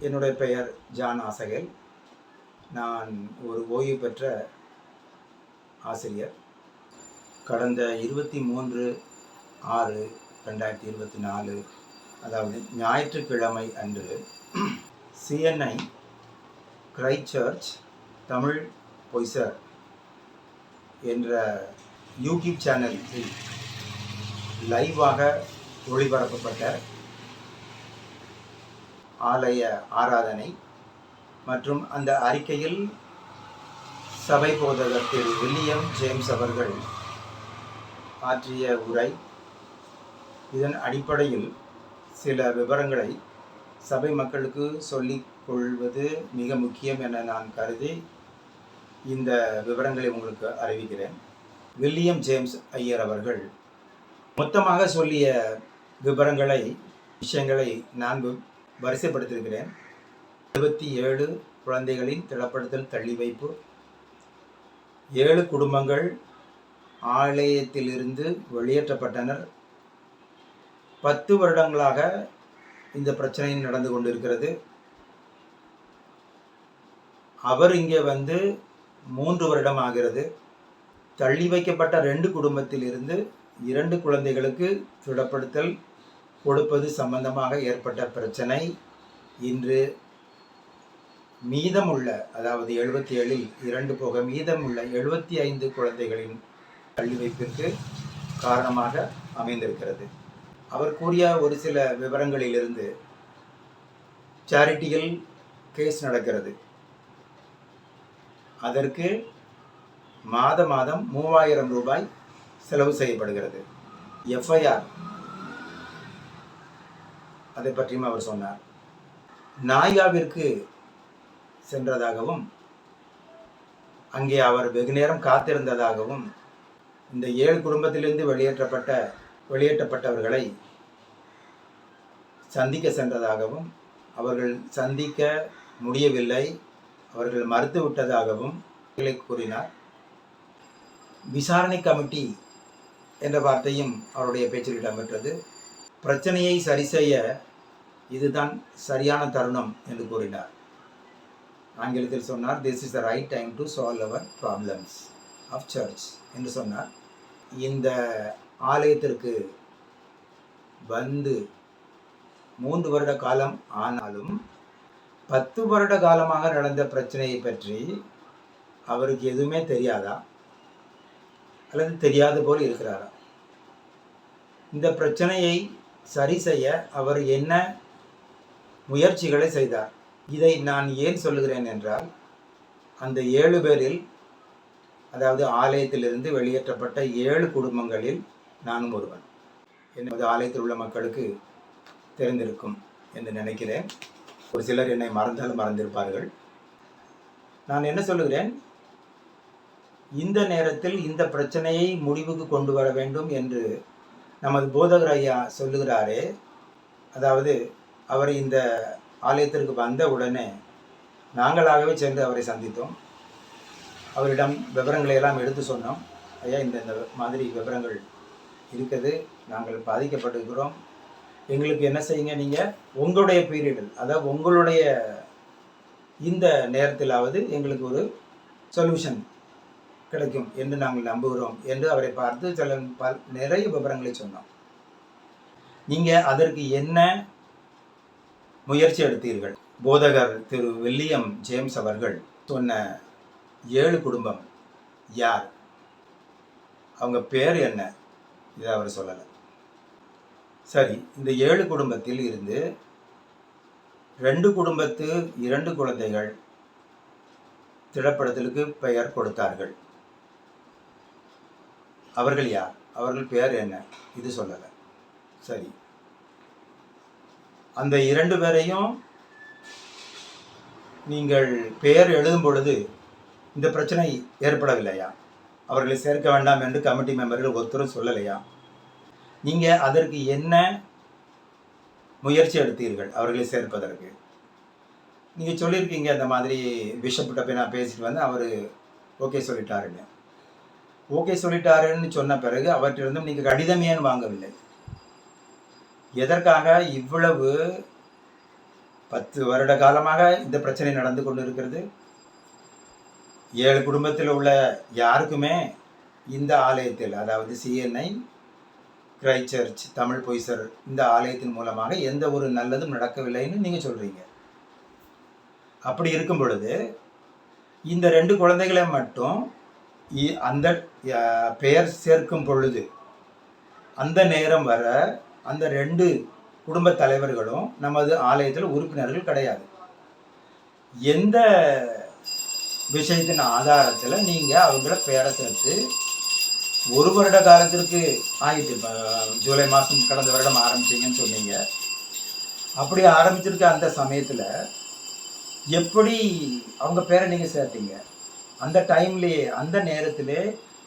என்னுடைய பெயர் ஜான் ஆசகேல். நான் ஒரு ஓய்வு பெற்ற ஆசிரியர். கடந்த 23/6/2024 அதாவது ஞாயிற்றுக்கிழமை அன்று CNI கிரைஸ்ட் சர்ச் தமிழ் பொய்சர் என்ற யூடியூப் சேனலில் லைவாக ஒளிபரப்பப்பட்ட ஆலய ஆராதனை மற்றும் அந்த அறிக்கையில் சபை போதகர் திரு வில்லியம் ஜேம்ஸ் அவர்கள் ஆற்றிய உரை, இதன் அடிப்படையில் சில விவரங்களை சபை மக்களுக்கு சொல்லிக் கொள்வது மிக முக்கியம் என நான் கருதி இந்த விவரங்களை உங்களுக்கு அறிவிக்கிறேன். வில்லியம் ஜேம்ஸ் ஐயர் அவர்கள் மொத்தமாக சொல்லிய விஷயங்களை நான் வரிசைப்படுத்தியிருக்கிறேன். 27 குழந்தைகளின் திடப்படுத்தல் தள்ளி வைப்பு, 7 குடும்பங்கள் ஆலயத்திலிருந்து வெளியேற்றப்பட்டனர், 10 வருடங்களாக இந்த பிரச்சனை நடந்து கொண்டிருக்கிறது, அவர் இங்கே வந்து 3 வருடம் ஆகிறது, தள்ளி வைக்கப்பட்ட 2 குடும்பத்திலிருந்து 2 குழந்தைகளுக்கு திடப்படுத்தல் கொடுப்பது சம்பந்தமாக ஏற்பட்ட பிரச்சனை இன்று மீதமுள்ள, அதாவது 77இல் 2 போக மீதமுள்ள 75 குழந்தைகளின் தள்ளி வைப்பிற்கு காரணமாக அமைந்திருக்கிறது. அவர் கூறிய ஒரு சில விவரங்களிலிருந்து சேரிட்டியில் கேஸ் நடக்கிறது. அதற்கு மாதம் 3000 ரூபாய் செலவு செய்யப்படுகிறது. FIR அதை பற்றியும் அவர் சொன்னார். நாய்காவிற்கு சென்றதாகவும் அங்கே அவர் வெகு நேரம் காத்திருந்ததாகவும், இந்த 7 குடும்பத்திலிருந்து வெளியேற்றப்பட்டவர்களை சந்திக்க சென்றதாகவும், அவர்கள் சந்திக்க முடியவில்லை, அவர்கள் மறுத்து விட்டதாகவும் கூறினார். விசாரணை கமிட்டி என்ற வார்த்தையும் அவருடைய பேச்சில் இடம்பெற்றது. பிரச்சனையை சரி செய்ய இதுதான் சரியான தருணம் என்று கூறினார். ஆங்கிலத்தில் சொன்னார், "This is the right time to solve our problems of church" என்று சொன்னார். இந்த ஆலயத்திற்கு வந்து 3 வருட காலம் ஆனாலும் 10 வருட காலமாக நடந்த பிரச்சனையை பற்றி அவருக்கு எதுவுமே தெரியாதா அல்லது தெரியாது போல் இருக்கிறாரா? இந்த பிரச்சனையை சரி செய்ய அவர் என்ன முயற்சிகளை செய்தார்? இதை நான் ஏன் சொல்லுகிறேன் என்றால், அந்த 7 பேரில், அதாவது ஆலயத்திலிருந்து வெளியேற்றப்பட்ட 7 குடும்பங்களில் நானும் ஒருவன். எனது ஆலயத்தில் உள்ள மக்களுக்கு தெரிந்திருக்கும் என்று நினைக்கிறேன். ஒரு சிலர் என்னை மறந்தாலும் மறந்திருப்பார்கள். நான் என்ன சொல்லுகிறேன், இந்த நேரத்தில் இந்த பிரச்சனையை முடிவுக்கு கொண்டு வர வேண்டும் என்று நமது போதகர் ஐயா சொல்லுகிறாரே, அதாவது அவர் இந்த ஆலயத்திற்கு வந்த உடனே நாங்களாகவே சென்று அவரை சந்தித்தோம். அவரிடம் விவரங்களை எல்லாம் எடுத்து சொன்னோம். ஐயா, இந்த மாதிரி விவரங்கள் இருக்குது, நாங்கள் பாதிக்கப்பட்டிருக்கிறோம், எங்களுக்கு என்ன செய்யுங்க, நீங்கள் உங்களுடைய பீரியடில், அதாவது உங்களுடைய இந்த நேரத்திலாவது எங்களுக்கு ஒரு சொல்யூஷன் கிடைக்கும் என்று நாங்கள் நம்புகிறோம் என்று அவரை பார்த்து நிறைய விவரங்களை சொன்னோம். நீங்கள் அதற்கு என்ன முயற்சி எடுத்தீர்கள்? போதகர் திரு வில்லியம் ஜேம்ஸ் அவர்கள் சொன்ன 7 குடும்பம் யார், அவங்க பேர் என்ன, இதை அவர் சொல்லலை. சரி, இந்த 7 குடும்பத்தில் இருந்து 2 குடும்பத்து 2 குழந்தைகள் திடப்படுத்தலுக்கு பெயர் கொடுத்தார்கள். அவர்கள் யார், அவர்கள் பேர் என்ன, இது சொல்லலை. சரி, அந்த 2 பேரையும் நீங்கள் பெயர் எழுதும் பொழுது இந்த பிரச்சனை ஏற்படவில்லையா? அவர்களை சேர்க்க வேண்டாம் என்று கமிட்டி மெம்பர்கள் ஒருத்தரும் சொல்லலையா? நீங்கள் அதற்கு என்ன முயற்சி எடுத்தீர்கள் அவர்களை சேர்ப்பதற்கு? நீங்கள் சொல்லியிருக்கீங்க, அந்த மாதிரி பிஷப்கிட்ட போய் நான் பேசிட்டு வந்து அவர் ஓகே சொல்லிட்டாருன்னு. ஓகே சொல்லிட்டாருன்னு சொன்ன பிறகு அவற்றிலிருந்தும் நீங்கள் கடிதம் ஏன் வாங்கவில்லை? எதற்காக இவ்வளவு 10 வருட காலமாக இந்த பிரச்சனை நடந்து கொண்டு இருக்கிறது. 7 குடும்பத்தில் உள்ள யாருக்குமே இந்த ஆலயத்தில், அதாவது CNI கிரைஸ்ட் சர்ச் தமிழ் பொய்சர் இந்த ஆலயத்தின் மூலமாக எந்த ஒரு நல்லதும் நடக்கவில்லைன்னு நீங்கள் சொல்கிறீங்க. அப்படி இருக்கும் பொழுது இந்த 2 குழந்தைகளை மட்டும் அந்த பெயர் சேர்க்கும் பொழுது அந்த நேரம் வர அந்த 2 குடும்ப தலைவர்களும் நமது ஆலயத்தில் உறுப்பினர்கள் கிடையாது. எந்த விஷயத்தின் ஆதாரத்தில் நீங்கள் அவங்கள பெயரை சேர்த்து 1 வருட காலத்திற்கு ஆகிட்டு, ஜூலை மாதம் கடந்த வருடம் ஆரம்பிச்சிங்கன்னு சொன்னீங்க. அப்படி ஆரம்பிச்சிருக்க அந்த சமயத்தில் எப்படி அவங்க பேரை நீங்கள் சேர்த்தீங்க? அந்த டைம்லேயே அந்த நேரத்திலே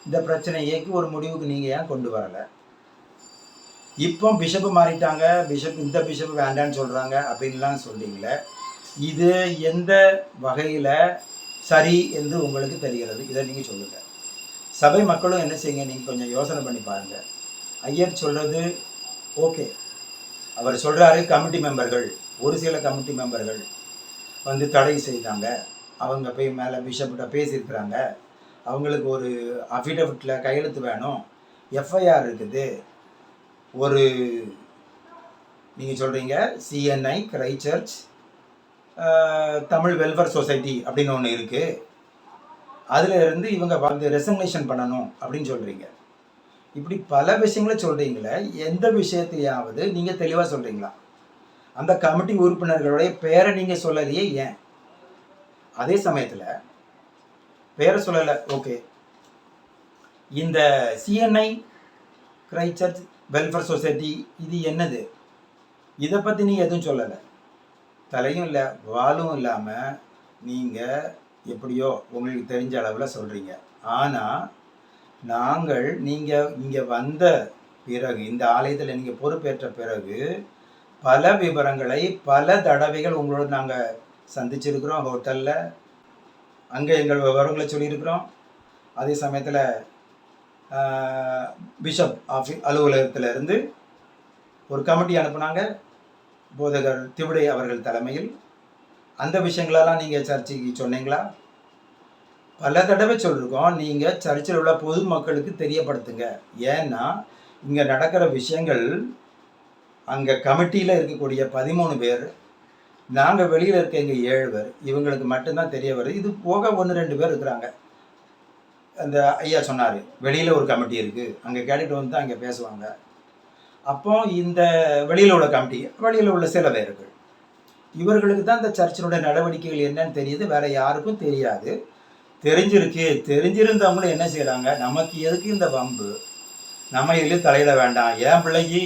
இந்த பிரச்சனைக்கு ஒரு முடிவுக்கு நீங்கள் ஏன் கொண்டு வரலை? இப்போ பிஷப்பு மாறிட்டாங்க, இந்த பிஷப்பு வேண்டான்னு சொல்கிறாங்க அப்படின்லாம் சொல்கிறீங்களே, இது எந்த வகையில் சரி என்று உங்களுக்கு தெரிகிறது? இதை நீங்கள் சொல்லுங்கள். சபை மக்களும் என்ன செய்யுங்க, நீங்கள் கொஞ்சம் யோசனை பண்ணி பாருங்கள். ஐயர் சொல்கிறது ஓகே, அவர் சொல்கிறாரு கமிட்டி மெம்பர்கள், ஒரு சில கமிட்டி மெம்பர்கள் வந்து தடை செய்தாங்க, அவங்க போய் மேலே பிஷப்கிட்ட பேசியிருக்கிறாங்க, அவங்களுக்கு ஒரு அஃபிடவிட்டில் கையெழுத்து வேணும், எஃப்ஐஆர் இருக்குது, ஒரு நீங்கள் சொல்கிறீங்க CNI Christ search Tamil welfare society அப்படின்னு ஒன்று இருக்குது, அதில் இருந்து இவங்க வந்து ரெசக்னேஷன் பண்ணணும் அப்படின்னு சொல்கிறீங்க. இப்படி பல விஷயங்களை சொல்கிறீங்களே, எந்த விஷயத்தையாவது நீங்கள் தெளிவாக சொல்கிறீங்களா? அந்த கமிட்டி உறுப்பினர்களுடைய பேரை நீங்கள் சொல்லலையே ஏன்? அதே சமயத்தில் பேரை சொல்லலை, ஓகே, இந்த CNI Christ search welfare society இது என்னது? இதை பற்றி நீங்கள் எதுவும் சொல்லலை. தலையும் இல்லை வாலும் இல்லாமல் நீங்கள் எப்படியோ உங்களுக்கு தெரிஞ்ச அளவில் சொல்கிறீங்க. ஆனால் நீங்கள் இங்கே வந்த பிறகு, இந்த ஆலயத்தில் நீங்கள் பொறுப்பேற்ற பிறகு பல விவரங்களை பல தடவைகள் உங்களோட நாங்கள் சந்திச்சிருக்கிறோம். ஹோட்டலில் அங்கே எங்கள் விவரங்களை சொல்லியிருக்கிறோம். அதே சமயத்தில் பிஷப் அலுவலகத்தில் இருந்து ஒரு கமிட்டி அனுப்புனாங்க, போதகர் திவிடை அவர்கள் தலைமையில். அந்த விஷயங்களெல்லாம் நீங்கள் சர்ச்சைக்கு சொன்னீங்களா? பல தடவை சொல்லியிருக்கோம், நீங்கள் சர்ச்சில் உள்ள பொதுமக்களுக்கு தெரியப்படுத்துங்க. ஏன்னா இங்கே நடக்கிற விஷயங்கள் அங்கே கமிட்டியில் இருக்கக்கூடிய 13 பேர், நாங்கள் வெளியில் இருக்க இங்கே 7 பேர், இவங்களுக்கு மட்டும்தான் தெரிய வருது. இது போக 1-2 பேர் இருக்கிறாங்க. அந்த ஐயா சொன்னார், வெளியில் ஒரு கமிட்டி இருக்குது, அங்கே கேட்டுட்டு வந்து தான் அங்கே பேசுவாங்க. அப்போ இந்த வெளியில் உள்ள கமிட்டி, வெளியில் உள்ள சில பேர்கள், இவர்களுக்கு தான் இந்த சர்ச்சினுடைய நடவடிக்கைகள் என்னன்னு தெரியுது, வேறு யாருக்கும் தெரியாது. தெரிஞ்சிருந்தவங்களும் என்ன செய்கிறாங்க, நமக்கு எதுக்கு இந்த வம்பு, நம்ம இதில் தலையிட வேண்டாம், என் பிள்ளைக்கு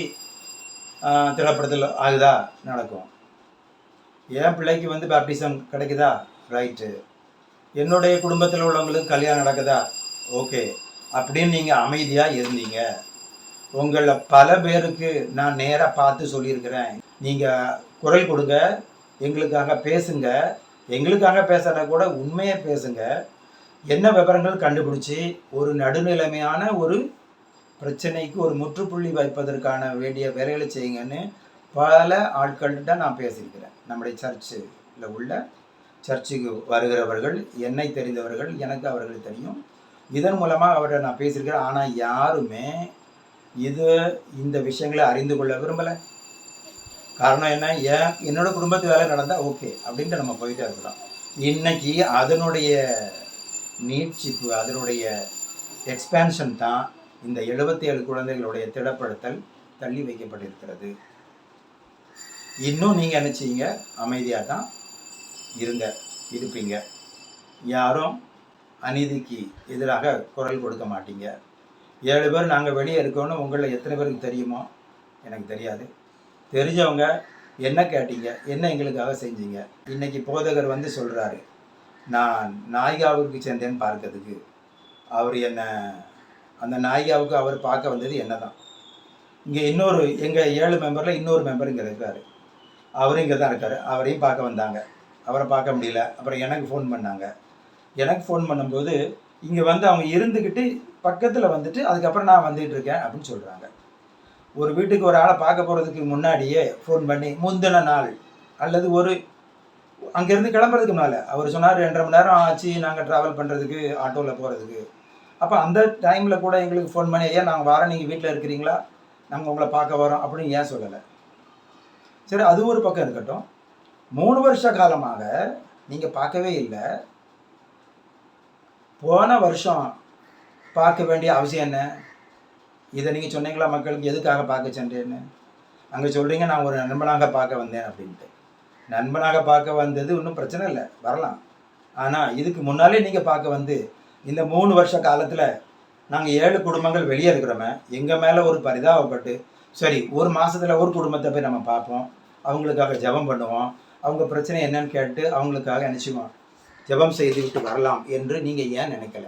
திடப்படுத்தல் ஆகுதா நடக்கும், என் பிள்ளைக்கு வந்து பேப்டிசம் கிடைக்குதா ரைட்டு, என்னுடைய குடும்பத்தில் உள்ளவங்களுக்கு கல்யாணம் நடக்குதா ஓகே அப்படின்னு நீங்கள் அமைதியாக இருந்தீங்க. உங்களை பல பேருக்கு நான் நேராக பார்த்து சொல்லியிருக்கிறேன், நீங்கள் குரல் கொடுங்க, எங்களுக்காக பேசுங்க, எங்களுக்காக பேசுகிறத கூட உண்மையை பேசுங்க, என்ன விவரங்கள் கண்டுபிடிச்சி ஒரு நடுநிலைமையான ஒரு பிரச்சனைக்கு ஒரு முற்றுப்புள்ளி வைப்பதற்கான வேண்டிய வேலைகளை செய்யுங்கன்னு பல ஆட்கள்கிட்ட நான் பேசியிருக்கிறேன். நம்முடைய சர்ச்சில் உள்ள சர்ச்சுக்கு வருகிறவர்கள், என்னை தெரிந்தவர்கள், எனக்கு அவர்கள் தெரியும், இதன் மூலமாக அவரை நான் பேசியிருக்கிறேன். ஆனால் யாருமே இந்த விஷயங்களை அறிந்து கொள்ள விரும்பலை. காரணம் என்ன, என்னோட குடும்பத்து வேலை நடந்தால் ஓகே அப்படின்ட்டு நம்ம போயிட்டே இருக்கிறோம். இன்னைக்கு அதனுடைய நீட்சிப்பு, அதனுடைய எக்ஸ்பேன்ஷன் தான் இந்த 77 குழந்தைகளுடைய திடப்படுத்தல் தள்ளி வைக்கப்பட்டிருக்கிறது. இன்னும் நீங்கள் என்ன செய்யுங்க, அமைதியாக தான் இருப்பீங்க, யாரும் அநீதிக்கு எதிராக குரல் கொடுக்க மாட்டீங்க. 7 பேர் நாங்கள் வெளியே இருக்கோன்னு உங்களில் எத்தனை பேருக்கு தெரியுமோ எனக்கு தெரியாது. தெரிஞ்சவங்க என்ன கேட்டீங்க, என்ன எங்களுக்காக செஞ்சீங்க. இன்றைக்கி போதகர் வந்து சொல்கிறாரு, நான் நாய்காவுக்கு சென்றேன்னு பார்க்கறதுக்கு, அவர் அந்த நாய்காவுக்கு அவர் பார்க்க வந்தது என்ன தான். இங்கே இன்னொரு எங்கள் 7 மெம்பரில் இன்னொரு மெம்பர் இங்கே இருக்கார், அவரும் இங்கே தான் இருக்கார், அவரையும் பார்க்க வந்தாங்க, அவரை பார்க்க முடியல. அப்புறம் எனக்கு ஃபோன் பண்ணாங்க, எனக்கு ஃபோன் பண்ணும்போது இங்கே வந்து அவங்க இருந்துக்கிட்டு பக்கத்தில் வந்துட்டு அதுக்கப்புறம் நான் வந்துகிட்டு இருக்கேன் அப்படின்னு சொல்கிறாங்க. ஒரு வீட்டுக்கு ஒரு ஆளை பார்க்க போகிறதுக்கு முன்னாடியே ஃபோன் பண்ணி முந்தின நாள் அல்லது அங்கேருந்து கிளம்புறதுக்கு மேலே அவர் சொன்னார் 2.5 மணி நேரம் ஆச்சு நாங்கள் ட்ராவல் பண்ணுறதுக்கு ஆட்டோவில் போகிறதுக்கு. அப்போ அந்த டைமில் கூட எங்களுக்கு ஃபோன் பண்ணி, ஐயா நாங்கள் வரோம், நீங்கள் வீட்டில் இருக்கிறீங்களா, நாங்கள் உங்களை பார்க்க வரோம் அப்படின்னு ஏன் சொல்லலை? சரி, அது ஒரு பக்கம் இருக்கட்டும். 3 வருஷ காலமாக நீங்கள் பார்க்கவே இல்லை. போன வருஷம் பார்க்க வேண்டிய அவசியம் என்ன? இதை நீங்கள் சொன்னீங்களா மக்களுக்கு, எதுக்காக பார்க்க சென்றேன்னு? அங்கே சொல்கிறீங்க நான் ஒரு நண்பனாக பார்க்க வந்தேன் அப்படின்ட்டு. நண்பனாக பார்க்க வந்தது ஒன்றும் பிரச்சனை இல்லை, வரலாம். ஆனால் இதுக்கு முன்னாலே நீங்கள் பார்க்க வந்து இந்த 3 வருஷ காலத்தில் நாங்கள் 7 குடும்பங்கள் வெளியே இருக்கிறோமே, எங்கள் மேலே ஒரு பரிதாபப்பட்டு, சரி ஒரு மாதத்தில் ஒரு குடும்பத்தை போய் நம்ம பார்ப்போம், அவங்களுக்காக ஜெபம் பண்ணுவோம், அவங்க பிரச்சனை என்னன்னு கேட்டு அவங்களுக்காக நினச்சிக்குவோம், ஜெபம் செய்து விட்டு வரலாம் என்று நீங்கள் ஏன் நினைக்கல?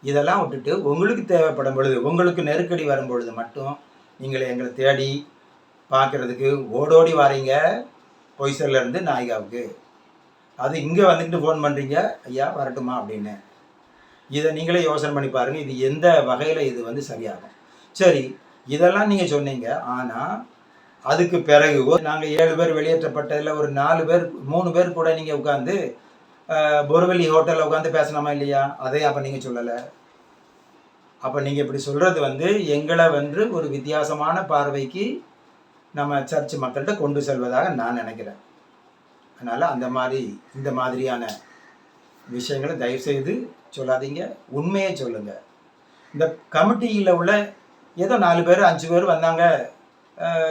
இதெல்லாம் விட்டுட்டு உங்களுக்கு தேவைப்படும் பொழுது, உங்களுக்கு நெருக்கடி வரும் பொழுது மட்டும் நீங்கள் எங்களை தேடி பார்க்குறதுக்கு ஓடோடி வாரீங்க. பொய்சர்லேருந்து நாய்காவுக்கு அது இங்கே வந்துக்கிட்டு ஃபோன் பண்ணுறீங்க, ஐயா வரட்டுமா அப்படின்னு. இதை நீங்களே யோசனை பண்ணி பாருங்கள், இது எந்த வகையில் இது வந்து சரியாகும்? சரி, இதெல்லாம் நீங்கள் சொன்னீங்க. ஆனால் அதுக்கு பிறகு நாங்கள் 7 பேர் வெளியேற்றப்பட்டதில் ஒரு 4 பேர் 3 பேர் கூட நீங்கள் உட்காந்து போர்வெளி ஹோட்டலில் உட்காந்து பேசலாமா இல்லையா? அதை அப்போ நீங்கள் சொல்லலை. அப்போ நீங்கள் இப்படி சொல்கிறது வந்து எங்களை வந்து ஒரு வித்தியாசமான பார்வைக்கு நம்ம சர்ச் மக்கள்கிட்ட கொண்டு செல்வதாக நான் நினைக்கிறேன். அதனால் இந்த மாதிரியான விஷயங்களை தயவுசெய்து சொல்லாதீங்க, உண்மையை சொல்லுங்கள். இந்த கமிட்டியில் உள்ள ஏதோ 4 பேர் 5 பேர் வந்தாங்க,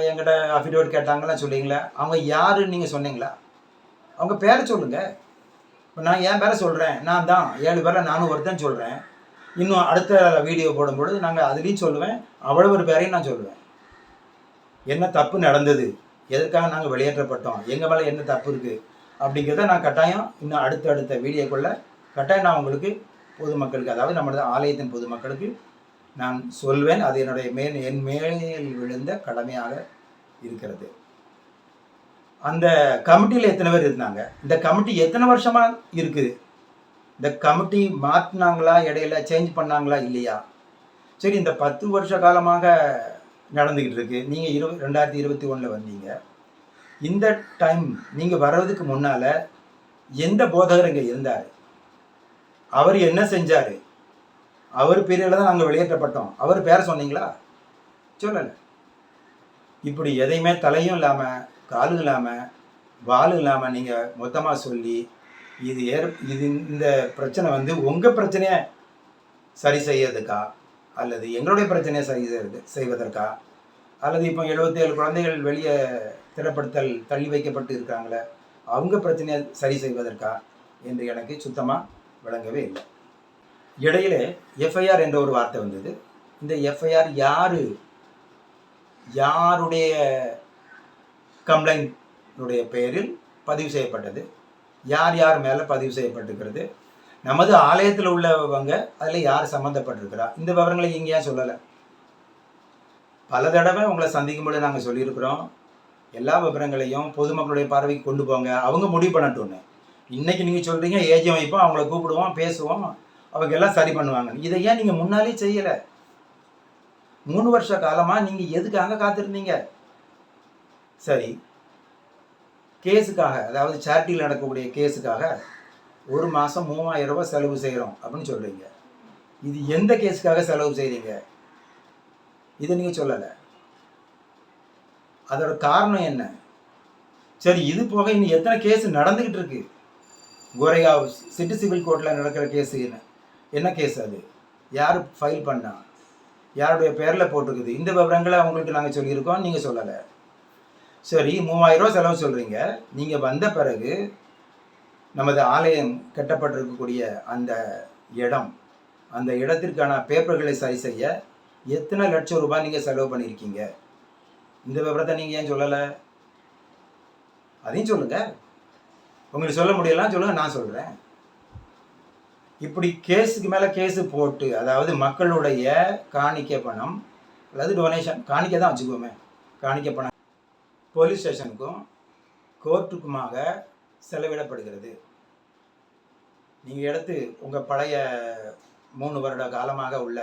எங்கிட்ட அஃபிடேவிட் கேட்டாங்கலாம் சொல்லிங்களா, அவங்க யாருன்னு நீங்கள் சொன்னீங்களா? அவங்க பேரை சொல்லுங்கள். இப்போ நான் என் பேரை சொல்கிறேன், நான் தான் 7 பேரில் நானும் ஒருத்தன் சொல்கிறேன். இன்னும் அடுத்த வீடியோ போடும்பொழுது நாங்கள் அதுலேயும் சொல்லுவேன், அவ்வளோ ஒரு பேரையும் நான் சொல்லுவேன். என்ன தப்பு நடந்தது, எதற்காக நாங்கள் வெளியேற்றப்பட்டோம், எங்கள் மேலே என்ன தப்பு இருக்குது அப்படிங்கிறத நான் கட்டாயம் இன்னும் அடுத்த வீடியோக்குள்ளே கட்டாயம் நான் உங்களுக்கு பொதுமக்களுக்கு, அதாவது நம்மளது ஆலயத்தின் பொதுமக்களுக்கு நான் சொல்வேன். அது என் மேல் விழுந்த கடமையாக இருக்கிறது. அந்த கமிட்டியில் எத்தனை பேர் இருந்தாங்க? இந்த கமிட்டி எத்தனை வருஷமாக இருக்குது? இந்த கமிட்டி மாற்றினாங்களா, இடையில சேஞ்ச் பண்ணாங்களா இல்லையா? சரி, இந்த 10 வருஷ காலமாக நடந்துக்கிட்டு இருக்கு. நீங்கள் 2021 வந்தீங்க. இந்த டைம் நீங்கள் வர்றதுக்கு முன்னால் எந்த போதகர் இங்கே இருந்தார்? அவர் என்ன செஞ்சார்? அவர் பீரியடில் தான் நாங்கள் வெளியேற்றப்பட்டோம். அவர் பேரை சொன்னீங்களா? சொல்லலை. இப்படி எதையுமே தலையும் இல்லாமல் காலும் இல்லாமல் வாலும் இல்லாமல் நீங்கள் மொத்தமாக சொல்லி இது இந்த பிரச்சனை வந்து உங்கள் பிரச்சனையை சரி செய்யறதுக்கா, அல்லது எங்களுடைய பிரச்சனையை சரி செய்வதற்கா, அல்லது இப்போ 77 குழந்தைகள் வெளியே தள்ளி வைக்கப்பட்டு இருக்காங்களே அவங்க பிரச்சனையை சரி செய்வதற்கா என்று எனக்கு சுத்தமாக விளங்கவே இல்லை. இடையில எஃப்ஐஆர் என்ற ஒரு வார்த்தை வந்தது. இந்த எஃப்ஐஆர் யாருடைய கம்ப்ளைண்ட்டுடைய பெயரில் பதிவு செய்யப்பட்டது, யார் மேலே பதிவு செய்யப்பட்டிருக்கிறது, நமது ஆலயத்தில் உள்ளவங்க அதில் யார் சம்மந்தப்பட்டிருக்கிறா, இந்த விவரங்களை இங்கே ஏன் சொல்லலை? பல தடவை உங்களை சந்திக்கும்போது நாங்கள் சொல்லியிருக்கிறோம், எல்லா விவரங்களையும் பொதுமக்களுடைய பார்வைக்கு கொண்டு போங்க, அவங்க முடிவு பண்ணட்டும்னு. இன்றைக்கி நீங்கள் சொல்கிறீங்க ஏஜிஎம் வைப்போம், அவங்கள கூப்பிடுவோம், பேசுவோம், அவங்க எல்லாம் சரி பண்ணுவாங்க. இதை ஏன் நீங்கள் முன்னாலே செய்யலை? 3 வருஷ காலமாக நீங்கள் எதுக்காக காத்திருந்தீங்க? சரி, கேஸுக்காக, அதாவது சேரிட்டியில் நடக்கக்கூடிய கேஸுக்காக ஒரு மாதம் 3000 ரூபாய் செலவு செய்கிறோம் அப்படின்னு சொல்கிறீங்க. இது எந்த கேஸுக்காக செலவு செய்கிறீங்க? இதை நீங்கள் சொல்லலை. அதோட காரணம் என்ன? சரி, இது போக இன்னும் எத்தனை கேஸ் நடந்துக்கிட்டு இருக்கு? கோரேகாவ் சிட்டி சிவில் கோர்ட்டில் நடக்கிற கேஸு என்ன கேஸ்? அது யார் ஃபைல் பண்ணா, யாருடைய பேரில் போட்டிருக்குது? இந்த விவரங்களை அவங்களுக்கு நாங்கள் சொல்லியிருக்கோம், நீங்கள் சொல்லலை. சரி, 3000 ரூபா செலவு சொல்கிறீங்க. நீங்கள் வந்த பிறகு நமது ஆலயம் கட்டப்பட்டிருக்கக்கூடிய அந்த இடத்திற்கான பேப்பர்களை சரி செய்ய எத்தனை லட்சம் ரூபாய் நீங்கள் செலவு பண்ணியிருக்கீங்க? இந்த விவரத்தை நீங்கள் ஏன் சொல்லலை? அதையும் சொல்லுங்கள். உங்களுக்கு சொல்ல முடியலாம் சொல்லுங்கள், நான் சொல்கிறேன். இப்படி கேஸுக்கு மேலே கேஸு போட்டு, அதாவது மக்களுடைய காணிக்கை பணம் அல்லது டொனேஷன், காணிக்கை தான் வச்சுக்கோமே, காணிக்கை பணம் போலீஸ் ஸ்டேஷனுக்கும் கோர்ட்டுக்குமாக செலவிடப்படுகிறது. நீங்கள் எடுத்து உங்கள் பழைய 3 வருட காலமாக உள்ள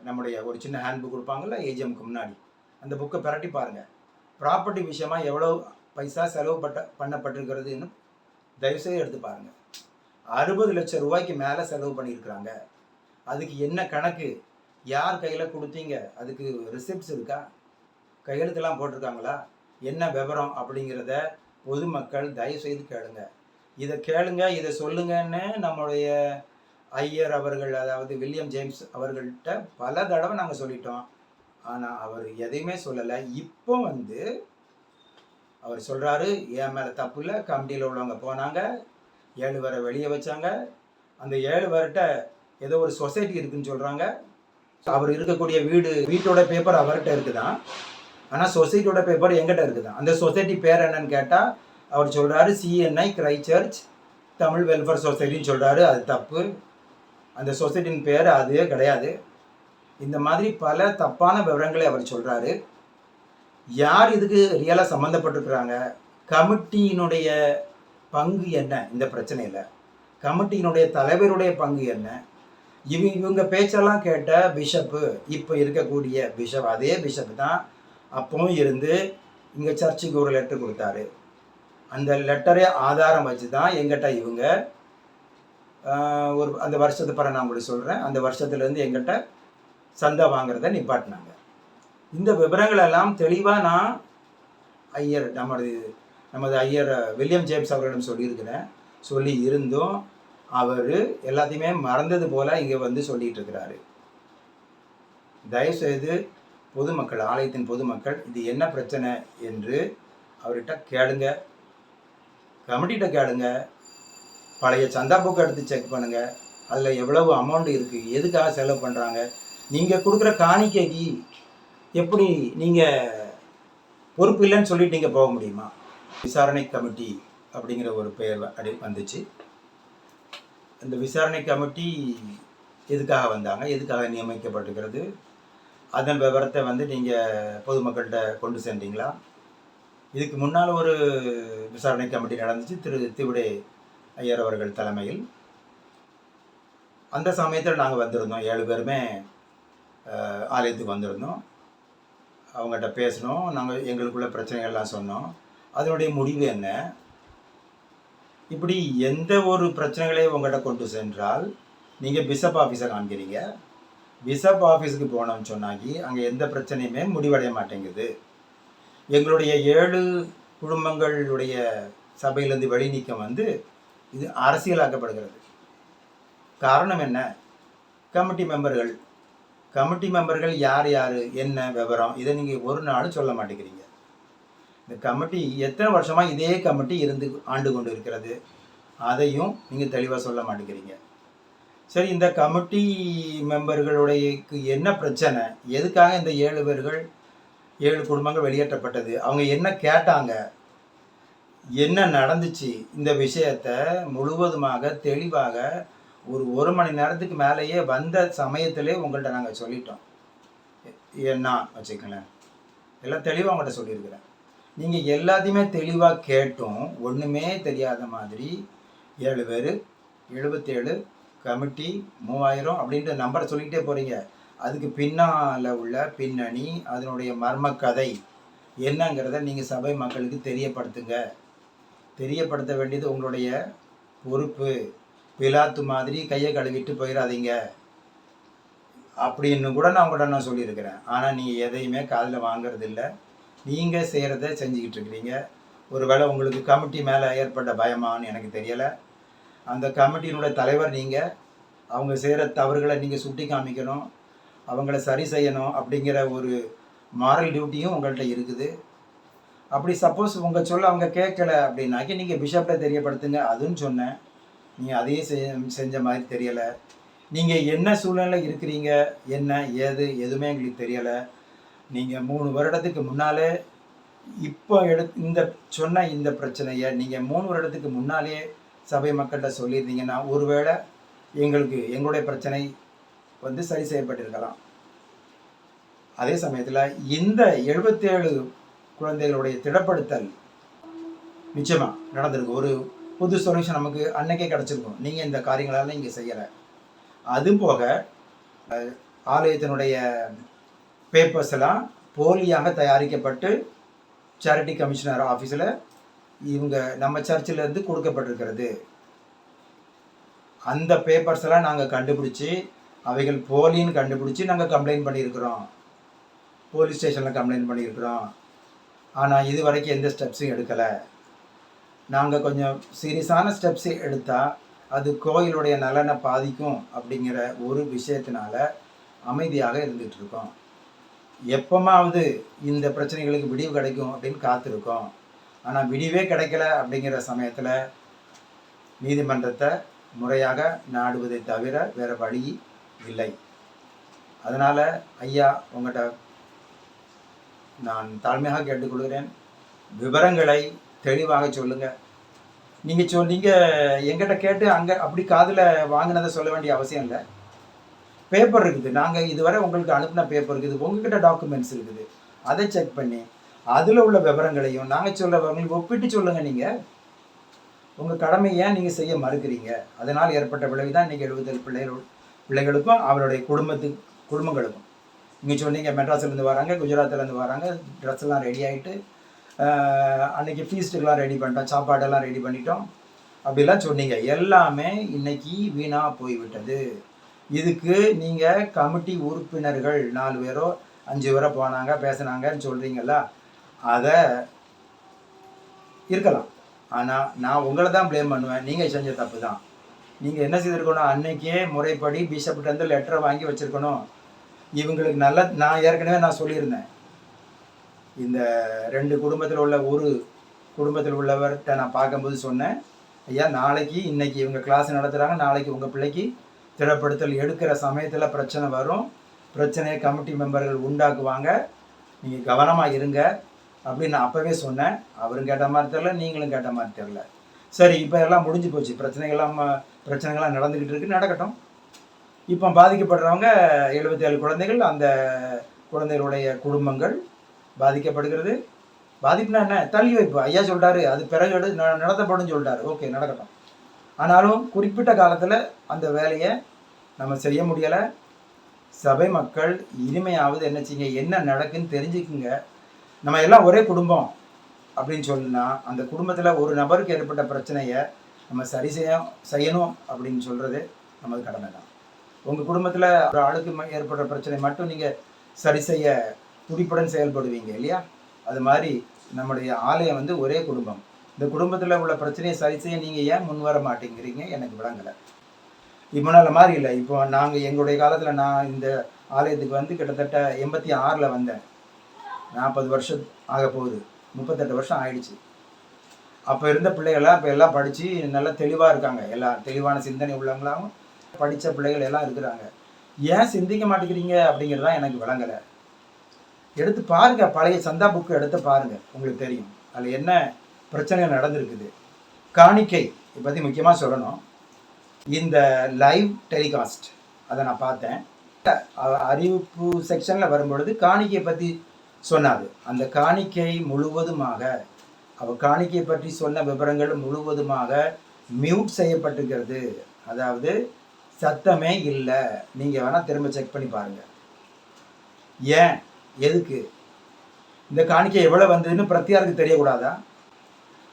நம்முடைய ஒரு சின்ன ஹேண்ட் புக் கொடுப்பாங்கள்ல ஏஜிஎம்க்கு முன்னாடி, அந்த புக்கை பிரட்டி பாருங்கள். ப்ராப்பர்ட்டி விஷயமாக எவ்வளோ பைசா செலவு பண்ணப்பட்டிருக்கிறதுன்னு தயவுசெய்து எடுத்து பாருங்கள். 60 லட்சம் ரூபாய்க்கு மேலே செலவு பண்ணியிருக்கிறாங்க. அதுக்கு என்ன கணக்கு, யார் கையில் கொடுத்தீங்க, அதுக்கு ரிசிப்ட்ஸ் இருக்கா, கையெழுத்துலாம் போட்டிருக்காங்களா, என்ன விவரம் அப்படிங்கிறத பொதுமக்கள் தயவுசெய்து கேளுங்க. இதை கேளுங்க, இதை சொல்லுங்கன்னு நம்மளுடைய ஐயர் அவர்கள், அதாவது வில்லியம் ஜேம்ஸ் அவர்கள்ட்ட பல தடவை நாங்கள் சொல்லிட்டோம். ஆனால் அவர் எதையுமே சொல்லலை. இப்போ அவர் சொல்கிறாரு, என் மேலே தப்பு இல்லை, கமிட்டியில் உள்ளவங்க போனாங்க, 7 பேரை வெளியே வச்சாங்க, அந்த 7 பேர்கிட்ட ஏதோ ஒரு சொசைட்டி இருக்குதுன்னு சொல்கிறாங்க. அவர் இருக்கக்கூடிய வீட்டோட பேப்பர் அவர்கிட்ட இருக்குதான், ஆனால் சொசைட்டியோட பேப்பர் எங்கிட்ட இருக்குதான். அந்த சொசைட்டி பேர் என்னன்னு கேட்டால் அவர் சொல்கிறாரு CNI கிரைஸ்ட்சர்ச் தமிழ் வெல்ஃபேர் சொசைட்டின்னு சொல்கிறாரு. அது தப்பு. அந்த சொசைட்டின் பேர் அதுவே கிடையாது. இந்த மாதிரி பல தப்பான விவரங்களை அவர் சொல்கிறாரு. யார் இதுக்கு ரியலாக சம்மந்தப்பட்டிருக்கிறாங்க, கமிட்டியினுடைய பங்கு என்ன இந்த பிரச்சனையில், கமிட்டியினுடைய தலைவருடைய பங்கு என்ன, இவங்க பேச்செல்லாம் கேட்ட பிஷப்பு, இப்போ இருக்கக்கூடிய பிஷப், அதே பிஷப் தான் அப்பவும் இருந்து இங்கே சர்ச்சுக்கு ஒரு லெட்டர் கொடுத்தாரு. அந்த லெட்டரே ஆதாரம் வச்சு தான் எங்கிட்ட இவங்க அந்த வருஷத்தை பிற நான் உங்களுக்கு சொல்கிறேன், அந்த வருஷத்துலேருந்து எங்கிட்ட சந்தா வாங்குறத நிப்பாட்டினாங்க. இந்த விவரங்களெல்லாம் தெளிவாக நான் ஐயர் நமது ஐயர் வில்லியம் ஜேம்ஸ் அவர்களிடம் சொல்லி இருந்தும் அவர் எல்லாத்தையுமே மறந்தது போல் இங்கே சொல்லிகிட்டு இருக்கிறாரு. தயவுசெய்து பொதுமக்கள், ஆலயத்தின் பொதுமக்கள், இது என்ன பிரச்சனை என்று அவர்கிட்ட கேளுங்க, கமிட்டிகிட்ட கேளுங்க, பழைய சந்தா புக்கை எடுத்து செக் பண்ணுங்கள், அதில் எவ்வளவு அமௌண்ட் இருக்குது, எதுக்காக செலவு பண்ணுறாங்க, நீங்கள் கொடுக்குற காணிக்கைக்கு எப்படி நீங்கள் பொறுப்பு இல்லைன்னு சொல்லிட்டு நீங்கள் போக முடியுமா? விசாரணை கமிட்டி அப்படிங்கிற ஒரு பெயர் வந்துச்சு. இந்த விசாரணை கமிட்டி எதுக்காக வந்தாங்க, எதுக்காக நியமிக்கப்பட்டிருக்கிறது, அதன் விவரத்தை நீங்கள் பொதுமக்கள்கிட்ட கொண்டு சென்றீங்களா? இதுக்கு முன்னால் ஒரு விசாரணை கமிட்டி நடந்துச்சு, திவிடே ஐயர் அவர்கள் தலைமையில். அந்த சமயத்தில் நாங்கள் வந்திருந்தோம், 7 பேருமே ஆலயத்துக்கு வந்திருந்தோம். அவங்ககிட்ட பேசினோம், நாங்கள் எங்களுக்குள்ள பிரச்சனைகள்லாம் சொன்னோம், அதனுடைய முடிவு என்ன. இப்படி எந்த ஒரு பிரச்சனைகளையும் உங்கள்கிட்ட கொண்டு சென்றால் நீங்கள் பிஷப் ஆஃபீஸை காண்கிறீங்க. பிஷப் ஆஃபீஸுக்கு போனோம்னு சொன்னாக்கி அங்கே எந்த பிரச்சனையுமே முடிவடைய மாட்டேங்குது. எங்களுடைய 7 குடும்பங்களுடைய சபையிலேருந்து வெளிநீக்கம் இது அரசியலாக்கப்படுகிறது. காரணம் என்ன? கமிட்டி மெம்பர்கள் யார் என்ன விவரம், இதை நீங்கள் ஒரு நாள் சொல்ல மாட்டேங்கிறீங்க. இந்த கமிட்டி எத்தனை வருஷமாக இதே கமிட்டி ஆண்டு கொண்டு இருக்கிறது, அதையும் நீங்கள் தெளிவாக சொல்ல மாட்டேங்கிறீங்க. சரி, இந்த கமிட்டி மெம்பர்களுடைய என்ன பிரச்சனை, எதுக்காக இந்த 7 குடும்பங்கள் வெளியேற்றப்பட்டது, அவங்க என்ன கேட்டாங்க, என்ன நடந்துச்சு, இந்த விஷயத்தை முழுவதுமாக தெளிவாக ஒரு மணி நேரத்துக்கு மேலேயே வந்த சமயத்திலே உங்கள்கிட்ட நாங்கள் சொல்லிட்டோம். என்ன வச்சுக்கங்களேன், எல்லாம் தெளிவாக உங்கள்கிட்ட சொல்லியிருக்கிறேன். நீங்கள் எல்லாத்தையுமே தெளிவாக கேட்டும் ஒன்றுமே தெரியாத மாதிரி 7 பேர், 77 கமிட்டி, 3000 அப்படின்ட்டு நம்பரை சொல்லிக்கிட்டே போகிறீங்க. அதுக்கு பின்னால் உள்ள பின்னணி, அதனுடைய மர்மக்கதை என்னங்கிறத நீங்கள் சபை மக்களுக்கு தெரியப்படுத்த வேண்டியது உங்களுடைய பொறுப்பு. பிலாத்து மாதிரி கையை கழுவிட்டு போயிடாதீங்க அப்படின்னு கூட நான் சொல்லியிருக்கிறேன். ஆனால் நீங்கள் எதையுமே காதில் வாங்கிறது இல்லை, நீங்கள் செய்கிறத செஞ்சுக்கிட்டு இருக்கிறீங்க. ஒருவேளை உங்களுக்கு கமிட்டி மேலே ஏற்பட்ட பயமானு எனக்கு தெரியலை. அந்த கமிட்டியினுடைய தலைவர் நீங்கள், அவங்க செய்கிற தவறுகளை நீங்கள் சுட்டி காமிக்கணும், அவங்கள சரி செய்யணும் அப்படிங்கிற ஒரு மாரல் டியூட்டியும் உங்கள்கிட்ட இருக்குது. அப்படி சப்போஸ் உங்கள் சொல்ல அவங்க கேட்கலை அப்படின்னாக்கி நீங்கள் பிஷப்பில் தெரியப்படுத்துங்க, அதுன்னு சொன்னேன். நீங்கள் அதையும் செஞ்ச மாதிரி தெரியலை. நீங்கள் என்ன சூழ்நிலை இருக்கிறீங்க, என்ன ஏது எதுவுமே எங்களுக்கு தெரியலை. நீங்கள் 3 வருடத்துக்கு முன்னாலே இப்போ சொன்ன இந்த பிரச்சனையை நீங்கள் 3 வருடத்துக்கு முன்னாலே சபை மக்கள்கிட்ட சொல்லியிருந்தீங்கன்னா ஒருவேளை எங்களுடைய பிரச்சனை சரி செய்யப்பட்டிருக்கலாம். அதே சமயத்தில் இந்த 77 குழந்தைகளுடைய திடப்படுத்தல் நிச்சயமாக நடந்திருக்கு. ஒரு புது சொல்யூஷன் நமக்கு அன்னைக்கே கிடச்சிருக்கும். நீங்கள் இந்த காரியங்களெல்லாம் இங்கே செய்யலை. அதுபோக ஆலயத்தினுடைய பேப்பர்ஸ் எல்லாம் போலியாக தயாரிக்கப்பட்டு சேரிட்டி கமிஷனர் ஆஃபீஸில் இவங்க நம்ம சர்ச்சிலேருந்து கொடுக்கப்பட்டிருக்கிறது. அந்த பேப்பர்ஸ் எல்லாம் நாங்கள் கண்டுபிடிச்சி அவைகள் போலின்னு கண்டுபிடிச்சி நாங்கள் கம்ப்ளைண்ட் பண்ணியிருக்கிறோம், போலீஸ் ஸ்டேஷனில் கம்ப்ளைண்ட் பண்ணியிருக்கிறோம். ஆனால் இது வரைக்கும் எந்த ஸ்டெப்ஸும் எடுக்கலை. நாங்கள் கொஞ்சம் சீரியஸான ஸ்டெப்ஸு எடுத்தால் அது கோயிலுடைய நலனை பாதிக்கும் அப்படிங்கிற ஒரு விஷயத்தினால அமைதியாக இருந்துகிட்டு இருக்கோம். எப்போமாவது இந்த பிரச்சனைகளுக்கு விடிவு கிடைக்கும் அப்படின்னு காத்திருக்கோம். ஆனால் விடிவே கிடைக்கல அப்படிங்கிற சமயத்தில் நீதிமன்றத்தை முறையாக நாடுவதை தவிர வேறு வழி இல்லை. அதனால் ஐயா, உங்கள்கிட்ட நான் தாழ்மையாக கேட்டுக்கொள்கிறேன், விவரங்களை தெளிவாக சொல்லுங்கள். நீங்கள் எங்கிட்ட கேட்டு அங்கே அப்படி காதில் வாங்கினதை சொல்ல வேண்டிய அவசியம் இல்லை. பேப்பர் இருக்குது, நாங்கள் இதுவரை உங்களுக்கு அனுப்பின பேப்பர் இருக்குது, உங்ககிட்ட டாக்குமெண்ட்ஸ் இருக்குது. அதை செக் பண்ணி அதில் உள்ள விவரங்களையும் நாங்கள் சொல்ல விவரங்களையும் ஒப்பிட்டு சொல்லுங்கள். நீங்கள் உங்கள் கடமையை ஏன் நீங்கள் செய்ய மறுக்கிறீங்க? அதனால் ஏற்பட்ட விளைவு தான் இன்றைக்கி 77 பிள்ளைகளுக்கும் அவருடைய குடும்பங்களுக்கும். நீங்கள் சொன்னீங்க மெட்ராஸ்லேருந்து வராங்க, குஜராத்லேருந்து வராங்க, ட்ரெஸ் எல்லாம் ரெடி ஆகிட்டு அன்றைக்கி ஃபீஸ்ட்டுக்கெலாம் ரெடி பண்ணிட்டோம், சாப்பாடெல்லாம் ரெடி பண்ணிட்டோம் அப்படிலாம் சொன்னீங்க. எல்லாமே இன்றைக்கி வீணாக போய்விட்டது. இதுக்கு நீங்கள் கமிட்டி உறுப்பினர்கள் 4 பேரோ 5 பேரோ போனாங்க பேசுனாங்கன்னு சொல்கிறீங்களா, அதை இருக்கலாம். ஆனால் நான் உங்களை தான் ப்ளேம் பண்ணுவேன். நீங்கள் செஞ்ச தப்பு தான். நீங்கள் என்ன செய்திருக்கணும், அன்னைக்கே முறைப்படி பிஷப்கிட்டேருந்து லெட்டரை வாங்கி வச்சுருக்கணும். இவங்களுக்கு நான் ஏற்கனவே சொல்லியிருந்தேன், இந்த 2 குடும்பத்தில் உள்ள ஒரு குடும்பத்தில் உள்ளவர்கிட்ட நான் பார்க்கும்போது சொன்னேன், ஐயா நாளைக்கு இன்றைக்கி இவங்க கிளாஸ் நடத்துகிறாங்க, நாளைக்கு உங்கள் பிள்ளைக்கு திடப்படுத்தல் எடுக்கிற சமயத்தில் பிரச்சனை வரும், பிரச்சனையை கமிட்டி மெம்பர்கள் உண்டாக்குவாங்க, நீங்கள் கவனமாக இருங்க அப்படின்னு நான் அப்போவே சொன்னேன். அவரும் கேட்ட மாதிரி தெரில, நீங்களும் கேட்ட மாதிரி தெரில. சரி, இப்போ எல்லாம் முடிஞ்சு போச்சு, பிரச்சனைகள்லாம் நடந்துக்கிட்டு இருக்கு, நடக்கட்டும். இப்போ பாதிக்கப்படுறவங்க 77 குழந்தைகள், அந்த குழந்தைகளுடைய குடும்பங்கள் பாதிக்கப்படுகிறது. பாதிப்புனா என்ன, தள்ளி வைப்பு. ஐயா சொல்லிட்டாரு, அது பிறகு நடத்தப்படும் சொல்லிட்டாரு, ஓகே நடக்கட்டும். ஆனாலும் குறிப்பிட்ட காலத்தில் அந்த வேலையை நம்ம செய்ய முடியலை. சபை மக்கள் இனிமையாவது என்ன செய்யுங்க, என்ன நடக்குன்னு தெரிஞ்சுக்குங்க. நம்ம எல்லாம் ஒரே குடும்பம் அப்படின்னு சொன்னால் அந்த குடும்பத்தில் ஒரு நபருக்கு ஏற்பட்ட பிரச்சனையை நம்ம சரி செய்யணும் அப்படின்னு சொல்கிறது நமது கடமை தான். உங்கள் குடும்பத்தில் ஒரு ஆளுக்கு ஏற்படுற பிரச்சனை மட்டும் நீங்கள் சரி செய்ய துடிப்புடன் செயல்படுவீங்க இல்லையா? அது மாதிரி நம்முடைய ஆலயம் ஒரே குடும்பம். இந்த குடும்பத்தில் உள்ள பிரச்சனையை சரி செய்ய நீங்கள் ஏன் முன் வர மாட்டேங்கிறீங்க எனக்கு விளங்கலை. இப்போ நாள் மாதிரி இல்லை. இப்போ நாங்கள் எங்களுடைய காலத்தில் நான் இந்த ஆலயத்துக்கு கிட்டத்தட்ட 86 வந்தேன். 40 வருஷம் ஆக போகுது, 38 வருஷம் ஆயிடுச்சு. அப்போ இருந்த பிள்ளைகள்லாம் இப்போ எல்லாம் படித்து நல்லா தெளிவாக இருக்காங்க. எல்லாம் தெளிவான சிந்தனை உள்ளவங்களாகவும் படித்த பிள்ளைகள் எல்லாம் இருக்கிறாங்க. ஏன் சிந்திக்க மாட்டேங்கிறீங்க அப்படிங்கிறது தான் எனக்கு விளங்கலை. எடுத்து பாருங்கள், பழைய சந்தா புக்கு எடுத்து பாருங்கள், உங்களுக்கு தெரியும் அதில் என்ன பிரச்சனை நடந்திருக்குது. காணிக்கை பற்றி முக்கியமாக சொல்லணும். இந்த லைவ் டெலிகாஸ்ட் அதை நான் பார்த்தேன். அறிவிப்பு செக்ஷனில் வரும்பொழுது காணிக்கை பற்றி சொன்னாது. அந்த காணிக்கை முழுவதுமாக, அவள் காணிக்கை பற்றி சொன்ன விவரங்கள் முழுவதுமாக மியூட் செய்யப்பட்டிருக்கிறது. அதாவது சத்தமே இல்லை. நீங்கள் வேணால் திரும்ப செக் பண்ணி பாருங்கள். ஏன், எதுக்கு? இந்த காணிக்கை எவ்வளோ வந்ததுன்னு பிரத்தியாருக்கு தெரியக்கூடாதா?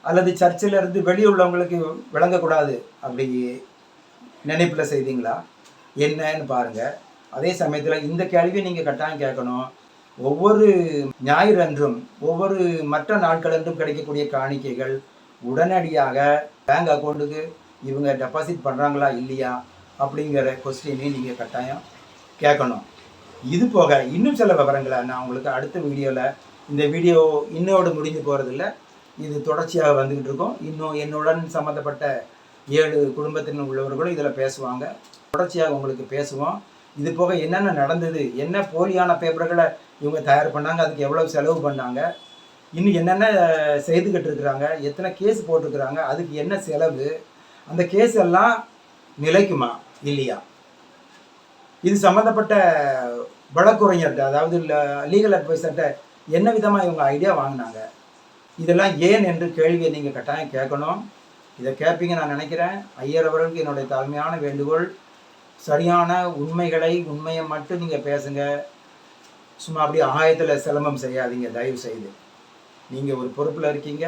அல்லது சர்ச்சில் இருந்து வெளியே உள்ளவங்களுக்கு விளங்கக்கூடாது அப்படி நினைப்பில் செய்தீங்களா? என்னன்னு பாருங்கள். அதே சமயத்தில் இந்த கேள்வியை நீங்கள் கட்டாயம் கேட்கணும். ஒவ்வொரு ஞாயிறு அன்றும் ஒவ்வொரு மற்ற நாட்கள் அன்றும் கிடைக்கக்கூடிய காணிக்கைகள் உடனடியாக பேங்க் அக்கௌண்ட்டுக்கு இவங்க டெபாசிட் பண்ணுறாங்களா இல்லையா அப்படிங்கிற கொஸ்டினையும் நீங்கள் கட்டாயம் கேட்கணும். இது போக இன்னும் சில விவரங்களை நான் உங்களுக்கு அடுத்த வீடியோவில், இந்த வீடியோ இன்னோடு முடிஞ்சு போகிறதில்ல, இது தொடர்ச்சியாக வந்துக்கிட்டு இருக்கோம். இன்னும் என்னுடன் சம்மந்தப்பட்ட 7 குடும்பத்தினர் உள்ளவர்களும் இதில் பேசுவாங்க. தொடர்ச்சியாக உங்களுக்கு பேசுவோம். இது போக என்னென்ன நடந்தது, என்ன போலியான பேப்பர்களை இவங்க தயார் பண்ணாங்க, அதுக்கு எவ்வளோ செலவு பண்ணாங்க, இன்னும் என்னென்ன செய்துக்கிட்டு இருக்கிறாங்க, எத்தனை கேஸ் போட்டிருக்கிறாங்க, அதுக்கு என்ன செலவு, அந்த கேஸ் எல்லாம் நிலைக்குமா இல்லையா, இது சம்மந்தப்பட்ட வழக்குரைஞர்கிட்ட, அதாவது லீகல் அட்வைசர்கிட்ட என்ன விதமாக இவங்க ஐடியா வாங்கினாங்க, இதெல்லாம் ஏன் என்று கேள்வியை நீங்கள் கட்டாயம் கேட்கணும். இதை கேட்பீங்க நான் நினைக்கிறேன். ஐயர் அவர்களுக்கு என்னுடைய தாழ்மையான வேண்டுகோள், சரியான உண்மையை மட்டும் நீங்கள் பேசுங்க. சும்மா அப்படி ஆயத்தில் சிலம்பம் செய்யாதீங்க தயவு செய்து. நீங்கள் ஒரு பொறுப்பில் இருக்கீங்க,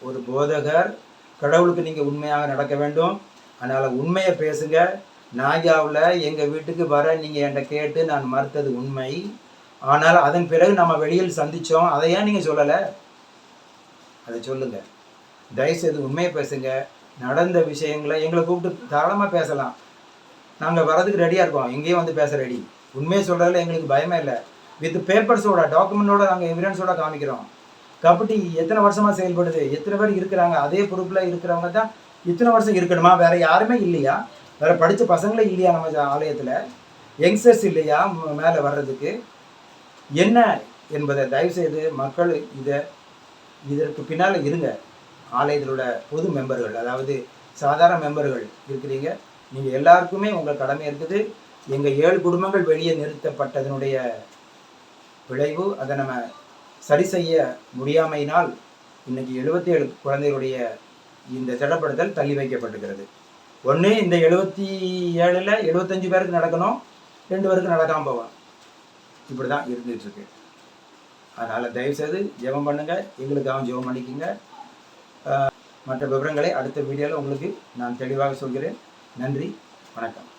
ஒரு போதகர், கடவுளுக்கு நீங்கள் உண்மையாக நடக்க வேண்டும். அதனால் உண்மையை பேசுங்க. நாகாவில் எங்கள் வீட்டுக்கு வர நீங்கள் என்கிட்ட கேட்டு நான் மறுத்தது உண்மை. ஆனால் அதன் பிறகு நம்ம வெளியில் சந்தித்தோம், அதை ஏன் நீங்கள் சொல்லலை? அதை சொல்லுங்கள். தயவுசெய்து உண்மையை பேசுங்க. நடந்த விஷயங்களை எங்களை கூப்பிட்டு தாராளமாக பேசலாம். நாங்கள் வரதுக்கு ரெடியாக இருக்கோம், எங்கேயும் வந்து பேச ரெடி. உண்மையை சொல்கிறதுல எங்களுக்கு பயமே இல்லை. வித் பேப்பர்ஸோட, டாக்குமெண்ட்டோட நாங்கள் எவிடன்ஸோட காமிக்கிறோம். கபடி எத்தனை வருஷமாக செயல்படுது, எத்தனை பேர் இருக்கிறாங்க, அதே பொறுப்பில் இருக்கிறவங்க தான் இத்தனை வருஷம் இருக்கணுமா? வேறு யாருமே இல்லையா? வேறு படித்த பசங்களே இல்லையா நம்ம ஆலயத்தில்? யங்ஸ்டர்ஸ் இல்லையா மேலே வர்றதுக்கு? என்ன என்பதை தயவுசெய்து மக்கள் இதற்கு பின்னால் இருங்க. ஆலயத்தில் உள்ள பொது மெம்பர்கள், அதாவது சாதாரண மெம்பர்கள் இருக்கிறீங்க, நீங்கள் எல்லாருக்குமே உங்கள் கடமை இருக்குது. எங்கள் 7 குடும்பங்கள் வெளியே நிறுத்தப்பட்டதனுடைய விளைவு, அதை நம்ம சரி செய்ய முடியாமையினால் இன்னைக்கு 77 குழந்தைகளுடைய இந்த திடப்படுத்தல் தள்ளி வைக்கப்பட்டிருக்கிறது. ஒன்று இந்த 77ல் 75 பேருக்கு நடக்கணும், 2 பேருக்கு நடக்காமல் போவோம். இப்படி தான் இருந்துகிட்ருக்கு. அதனால் தயவுசெய்து ஜெபம் பண்ணுங்கள், எங்களுக்காக ஜெபம் பண்ணிக்கோங்க. மற்ற விவரங்களை அடுத்த வீடியோவில் உங்களுக்கு நான் தெளிவாக சொல்கிறேன். நன்றி, வணக்கம்.